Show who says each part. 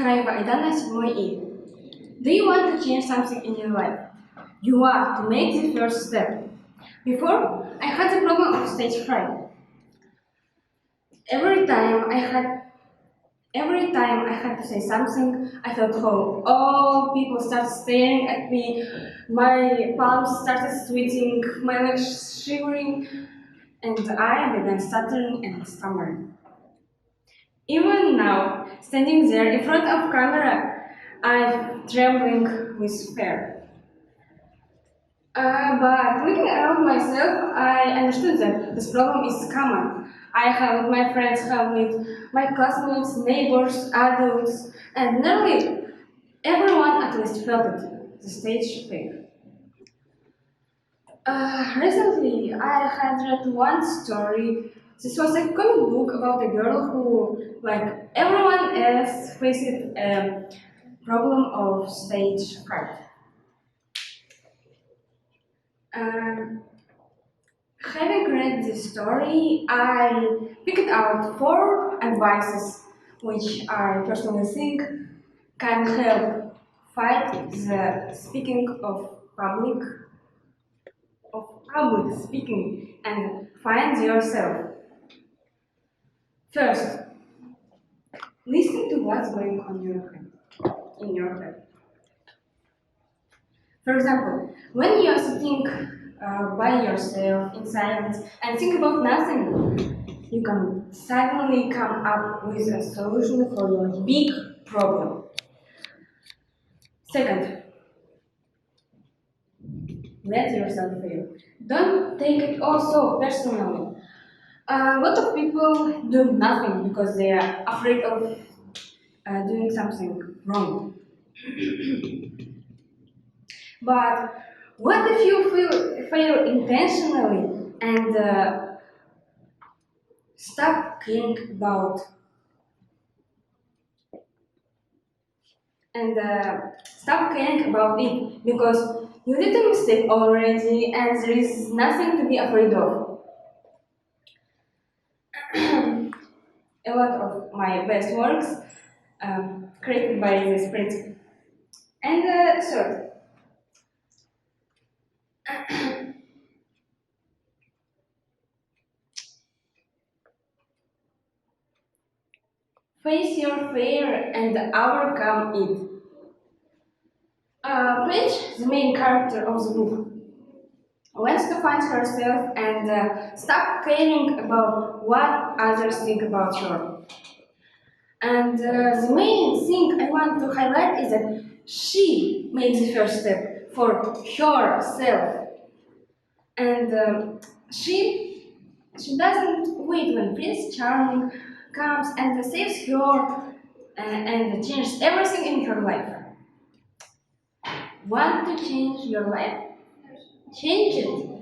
Speaker 1: Karaeva Aidana Karaeva. Do you want to change something in your life? You are to make the first step. Before, I had the problem of stage fright. Every time I had to say something, I felt whole. All people started staring at me, my palms started sweating, my legs shivering, and I began stuttering and stammering. Even now, standing there in front of camera, I'm trembling with fear. But looking around myself, I understood that this problem is common. I have with my friends, have with my classmates, neighbors, adults, and nearly everyone at least felt it, the stage fear. Recently, I had read one story. This was a comic book about a girl who, like everyone else, faced a problem of stage fright. Um, Having read this story, I picked out 4 advices which I personally think can help fight the speaking of public speaking and find yourself. First, listen to what's going on in your head. For example, when you are sitting by yourself in silence and think about nothing, you can suddenly come up with a solution for your big problem. Second, let yourself feel. Don't take it all so personally. A lot of people do nothing because they are afraid of doing something wrong. But what if you fail intentionally and stop caring about stop caring about it because you did a mistake already and there is nothing to be afraid of. A lot of my best works created by this principle. And third, face your fear and overcome it. Paige, the main character of the book, wants to find herself and stop caring about what others think about her. And the main thing I want to highlight is that she makes the first step for herself. And she doesn't wait when Prince Charming comes and saves her and changes everything in her life. Want to change your life? Change it.